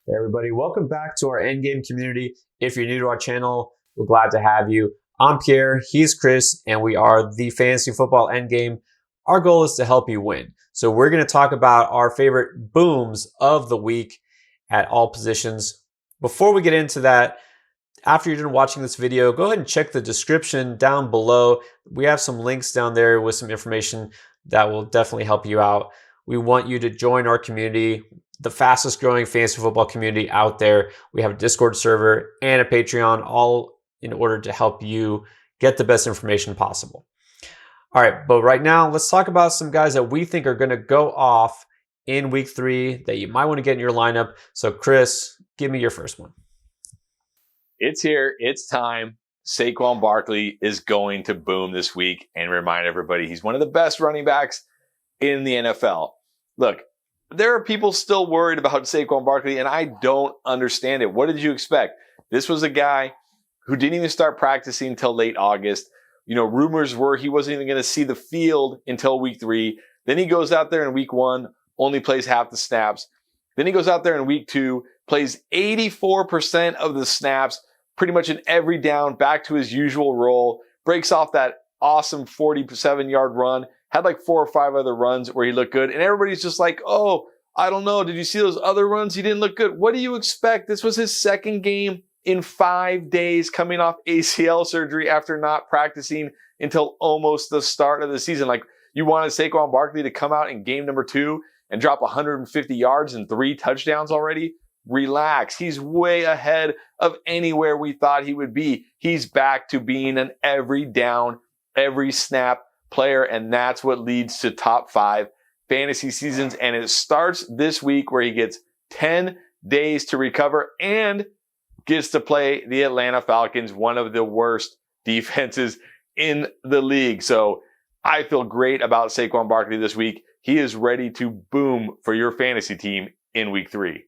Hey everybody, welcome back to our Endgame community. If you're new to our channel, we're glad to have you. I'm Pierre, he's Chris, and we are the Fantasy Football Endgame. Our goal is to help you win. So we're going to talk about our favorite booms of the week at all positions. Before we get into that, after you're done watching this video, go ahead and check the description down below. We have some links down there with some information that will definitely help you out. We want you to join our community, the fastest growing fantasy football community out there. We have a Discord server and a Patreon, all in order to help you get the best information possible. All right, but right now, let's talk about some guys that we think are going to go off in week 3 that you might want to get in your lineup. So Chris, give me your first one. It's here. It's time. Saquon Barkley is going to boom this week, and remind everybody he's one of the best running backs in the NFL. Look, there are people still worried about Saquon Barkley, and I don't understand it. What did you expect? This was a guy who didn't even start practicing until late August. You know, rumors were he wasn't even going to see the field until week 3. Then he goes out there in week 1, only plays half the snaps. Then he goes out there in week 2, plays 84% of the snaps, pretty much in every down, back to his usual role, breaks off that awesome 47-yard run, had like 4 or 5 other runs where he looked good, and everybody's just like, oh, I don't know, did you see those other runs? He didn't look good. What do you expect? This was his second game in 5 days coming off ACL surgery after not practicing until almost the start of the season. Like, you wanted Saquon Barkley to come out in game number 2 and drop 150 yards and 3 touchdowns already? Relax. He's way ahead of anywhere we thought he would be. He's back to being an every down, every snap player, and that's what leads to top 5 fantasy seasons. And it starts this week where he gets 10 days to recover and gets to play the Atlanta Falcons, one of the worst defenses in the league. So I feel great about Saquon Barkley this week. He is ready to boom for your fantasy team in week 3.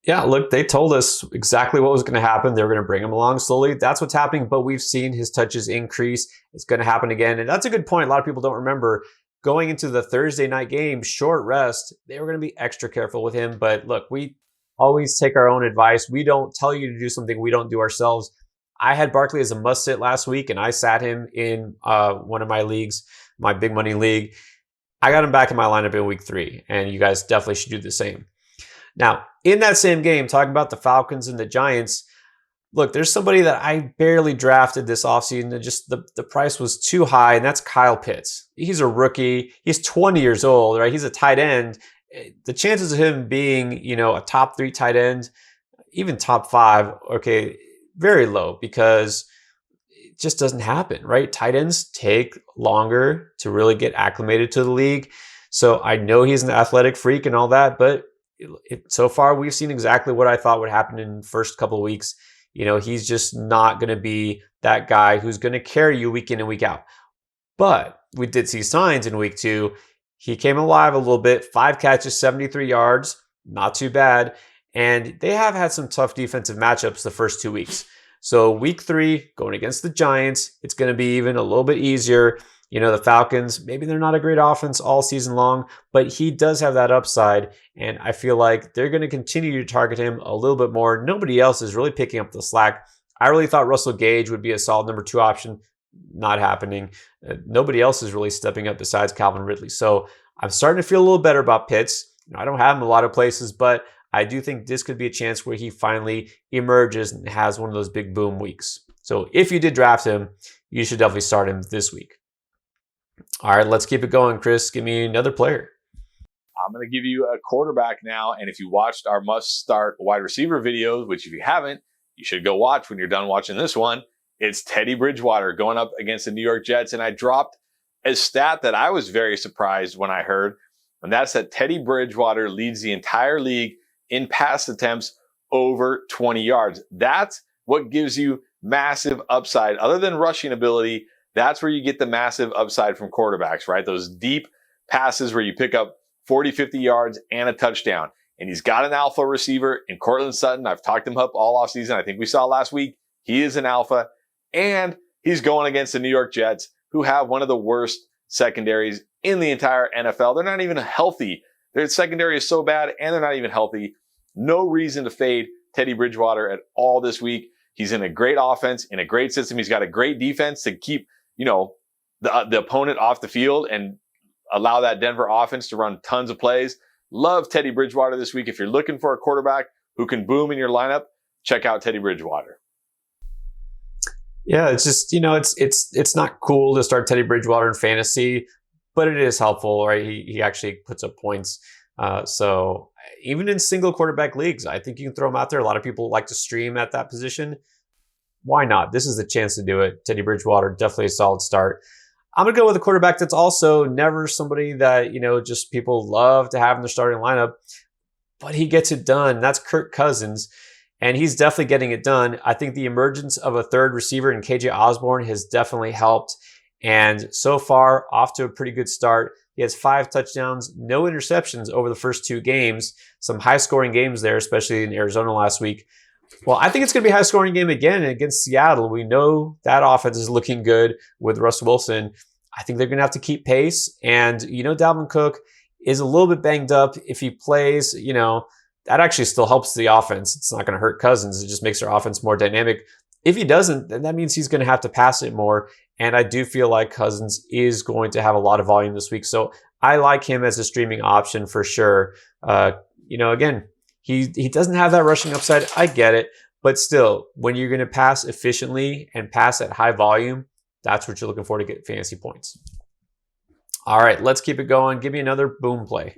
Yeah, look, they told us exactly what was going to happen. They were going to bring him along slowly. That's what's happening, but we've seen his touches increase. It's going to happen again. And that's a good point. A lot of people don't remember going into the Thursday night game, short rest, they were going to be extra careful with him. But look, we always take our own advice. We don't tell you to do something we don't do ourselves. I had Barkley as a must sit last week, and I sat him in one of my leagues, my big money league. I got him back in my lineup in week 3, and you guys definitely should do the same. Now, in that same game, talking about the Falcons and the Giants, look, there's somebody that I barely drafted this offseason, and just the price was too high, and that's Kyle Pitts. He's a rookie. He's 20 years old, right? He's a tight end. The chances of him being, a top 3 tight end, even top 5, okay, very low, because it just doesn't happen, right? Tight ends take longer to really get acclimated to the league. So I know he's an athletic freak and all that, but so far we've seen exactly what I thought would happen in the first couple of weeks. He's just not going to be that guy who's going to carry you week in and week out. But we did see signs in week 2. He came alive a little bit, 5 catches, 73 yards, not too bad. And they have had some tough defensive matchups the first 2 weeks. So week 3, going against the Giants, it's going to be even a little bit easier. The Falcons, maybe they're not a great offense all season long, but he does have that upside, and I feel like they're going to continue to target him a little bit more. Nobody else is really picking up the slack. I really thought Russell Gage would be a solid number 2 option. Not happening. Nobody else is really stepping up besides Calvin Ridley. So I'm starting to feel a little better about Pitts. I don't have him a lot of places, but I do think this could be a chance where he finally emerges and has one of those big boom weeks. So if you did draft him, you should definitely start him this week. All right, let's keep it going. Chris, give me another player. I'm going to give you a quarterback now. And if you watched our must-start wide receiver videos, which if you haven't, you should go watch when you're done watching this one, it's Teddy Bridgewater going up against the New York Jets. And I dropped a stat that I was very surprised when I heard, and that's that Teddy Bridgewater leads the entire league in pass attempts over 20 yards. That's what gives you massive upside. Other than rushing ability, that's where you get the massive upside from quarterbacks, right? Those deep passes where you pick up 40, 50 yards and a touchdown. And he's got an alpha receiver in Cortland Sutton. I've talked him up all offseason. I think we saw last week. He is an alpha. And he's going against the New York Jets, who have one of the worst secondaries in the entire NFL. They're not even healthy. Their secondary is so bad, and they're not even healthy. no reason to fade Teddy Bridgewater at all this week. He's in a great offense, in a great system. He's got a great defense to keep, the opponent off the field and allow that Denver offense to run tons of plays. Love Teddy Bridgewater this week. If you're looking for a quarterback who can boom in your lineup, check out Teddy Bridgewater. Yeah, it's just, it's not cool to start Teddy Bridgewater in fantasy, but it is helpful, right? He actually puts up points. So even in single quarterback leagues, I think you can throw him out there. A lot of people like to stream at that position. Why not? This is the chance to do it. Teddy Bridgewater, definitely a solid start. I'm going to go with a quarterback that's also never somebody that, just people love to have in their starting lineup, but he gets it done. That's Kirk Cousins, and he's definitely getting it done. I think the emergence of a third receiver in KJ Osborne has definitely helped, and so far, off to a pretty good start. He has 5 touchdowns, no interceptions over the first 2 games. Some high-scoring games there, especially in Arizona last week. Well, I think it's going to be a high-scoring game again against Seattle. We know that offense is looking good with Russell Wilson. I think they're going to have to keep pace. And, Dalvin Cook is a little bit banged up. If he plays, that actually still helps the offense. It's not going to hurt Cousins. It just makes their offense more dynamic. If he doesn't, then that means he's going to have to pass it more. And I do feel like Cousins is going to have a lot of volume this week. So I like him as a streaming option for sure. Again, he doesn't have that rushing upside. I get it. But still, when you're going to pass efficiently and pass at high volume, that's what you're looking for to get fantasy points. All right, let's keep it going. Give me another boom play.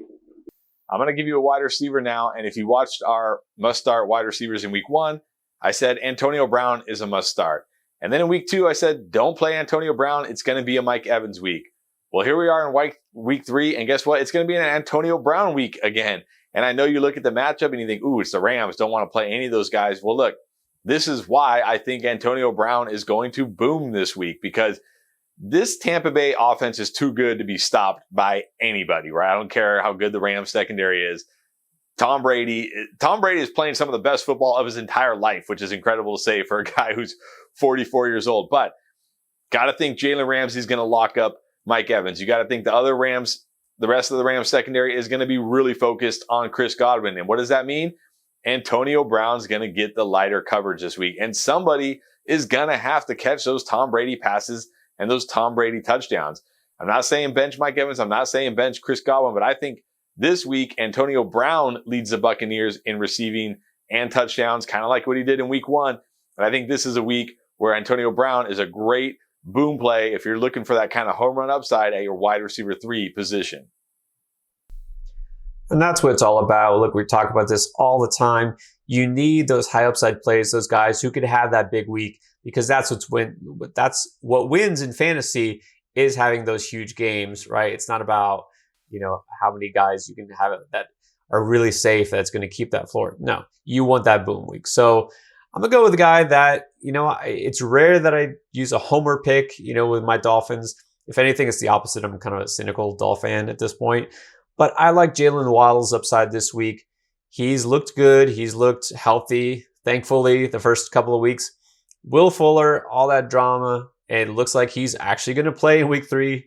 I'm going to give you a wide receiver now. And if you watched our must-start wide receivers in week 1, I said Antonio Brown is a must-start. And then in week 2, I said, don't play Antonio Brown. It's going to be a Mike Evans week. Well, here we are in week 3. And guess what? It's going to be an Antonio Brown week again. And I know you look at the matchup and you think, ooh, it's the Rams. Don't want to play any of those guys. Well, look, this is why I think Antonio Brown is going to boom this week, because this Tampa Bay offense is too good to be stopped by anybody, right? I don't care how good the Rams secondary is. Tom Brady is playing some of the best football of his entire life, which is incredible to say for a guy who's 44 years old. But got to think Jalen Ramsey's going to lock up Mike Evans. You got to think the rest of the Rams secondary is going to be really focused on Chris Godwin. And what does that mean? Antonio Brown's going to get the lighter coverage this week. And somebody is going to have to catch those Tom Brady passes and those Tom Brady touchdowns. I'm not saying bench Mike Evans. I'm not saying bench Chris Godwin, but I think this week, Antonio Brown leads the Buccaneers in receiving and touchdowns, kind of like what he did in week 1. And I think this is a week where Antonio Brown is a great boom play if you're looking for that kind of home run upside at your wide receiver 3 position. And that's what it's all about. Look, we talk about this all the time. You need those high upside plays, those guys who could have that big week, because that's what wins in fantasy is having those huge games, right? It's not about, how many guys you can have that are really safe that's going to keep that floor. No, you want that boom week. So I'm going to go with a guy that, it's rare that I use a homer pick, with my Dolphins. If anything, it's the opposite. I'm kind of a cynical Dolphin fan at this point. But I like Jaylen Waddle's upside this week. He's looked good. He's looked healthy, thankfully, the first couple of weeks. Will Fuller, all that drama. And it looks like he's actually going to play in week 3,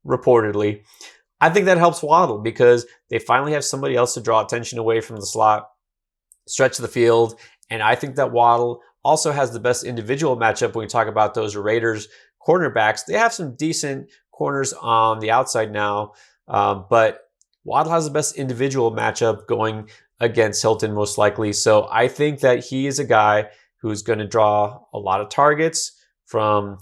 reportedly. I think that helps Waddle because they finally have somebody else to draw attention away from the slot, stretch the field. And I think that Waddle also has the best individual matchup when we talk about those Raiders cornerbacks. They have some decent corners on the outside now, but Waddle has the best individual matchup going against Hilton most likely. So I think that he is a guy who's going to draw a lot of targets from,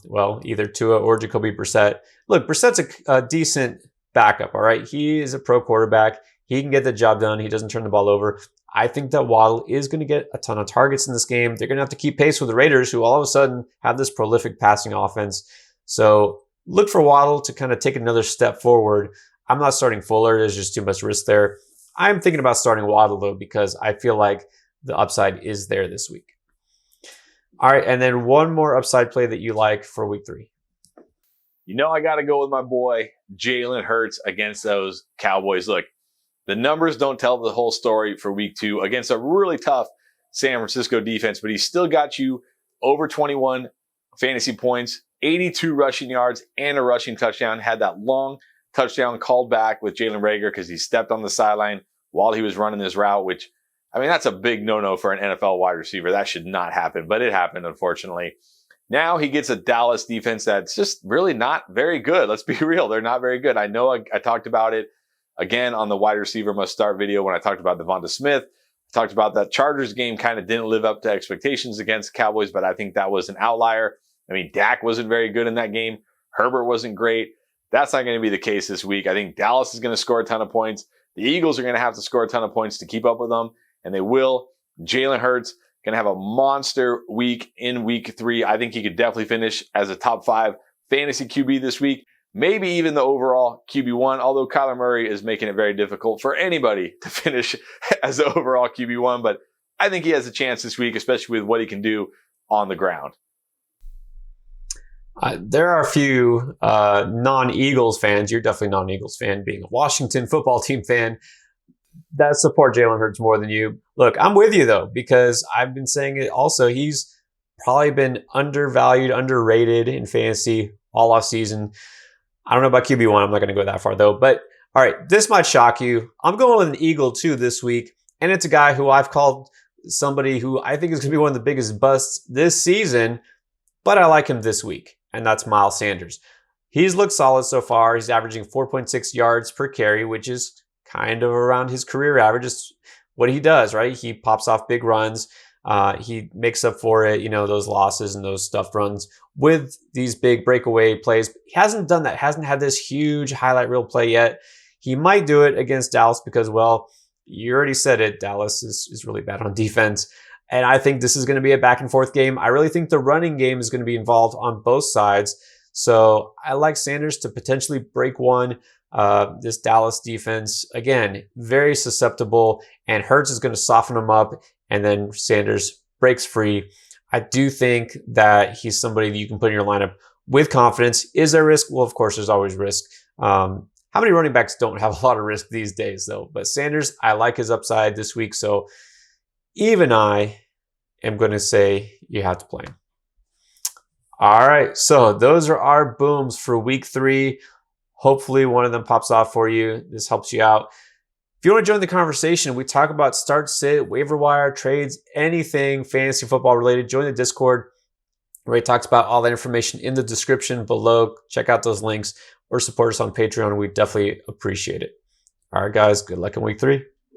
either Tua or Jacoby Brissett. Look, Brissett's a decent backup, all right? He is a pro quarterback. He can get the job done. He doesn't turn the ball over. I think that Waddle is going to get a ton of targets in this game. They're going to have to keep pace with the Raiders, who all of a sudden have this prolific passing offense. So look for Waddle to kind of take another step forward. I'm not starting Fuller. There's just too much risk there. I'm thinking about starting Waddle, though, because I feel like the upside is there this week. All right, and then one more upside play that you like for week 3. I got to go with my boy, Jalen Hurts, against those Cowboys. Look, the numbers don't tell the whole story for week 2 against a really tough San Francisco defense, but he still got you over 21 fantasy points, 82 rushing yards, and a rushing touchdown. Had that long touchdown called back with Jalen Reagor because he stepped on the sideline while he was running this route, which I mean, that's a big no-no for an NFL wide receiver. That should not happen, but it happened, unfortunately. Now he gets a Dallas defense that's just really not very good. Let's be real. They're not very good. I know I talked about it again on the wide receiver must start video when I talked about Devonta Smith. I talked about that Chargers game kind of didn't live up to expectations against Cowboys, but I think that was an outlier. I mean, Dak wasn't very good in that game. Herbert wasn't great. That's not going to be the case this week. I think Dallas is going to score a ton of points. The Eagles are going to have to score a ton of points to keep up with them, and they will. Jalen Hurts going to have a monster week in week 3. I think he could definitely finish as a top 5 fantasy QB this week. Maybe even the overall QB1, although Kyler Murray is making it very difficult for anybody to finish as the overall QB1. But I think he has a chance this week, especially with what he can do on the ground. There are a few non-Eagles fans. You're definitely not an Eagles fan, being a Washington football team fan, that support Jalen Hurts more than you. Look, I'm with you, though, because I've been saying it also. He's probably been undervalued, underrated in fantasy all off season. I don't know about QB1. I'm not going to go that far, though. But, all right, this might shock you. I'm going with an Eagle, too, this week. And it's a guy who I've called somebody who I think is going to be one of the biggest busts this season, but I like him this week, and that's Miles Sanders. He's looked solid so far. He's averaging 4.6 yards per carry, which is kind of around his career average. It's what he does, right? He pops off big runs. He makes up for it, those losses and those stuffed runs with these big breakaway plays. He hasn't done that, hasn't had this huge highlight reel play yet. He might do it against Dallas because, well, you already said it. Dallas is really bad on defense. And I think this is going to be a back and forth game. I really think the running game is going to be involved on both sides. So I like Sanders to potentially break one. This Dallas defense, again, very susceptible, and Hurts is going to soften them up, and then Sanders breaks free. I do think that he's somebody that you can put in your lineup with confidence. Is there risk? Well, of course, there's always risk. How many running backs don't have a lot of risk these days, though? But Sanders, I like his upside this week, so even I am going to say you have to play him. All right, so those are our booms for week 3. Hopefully one of them pops off for you. This helps you out. If you want to join the conversation, we talk about start, sit, waiver wire, trades, anything fantasy football related. Join the Discord. Ray talks about all that information in the description below. Check out those links or support us on Patreon. We definitely appreciate it. All right, guys, good luck in week 3.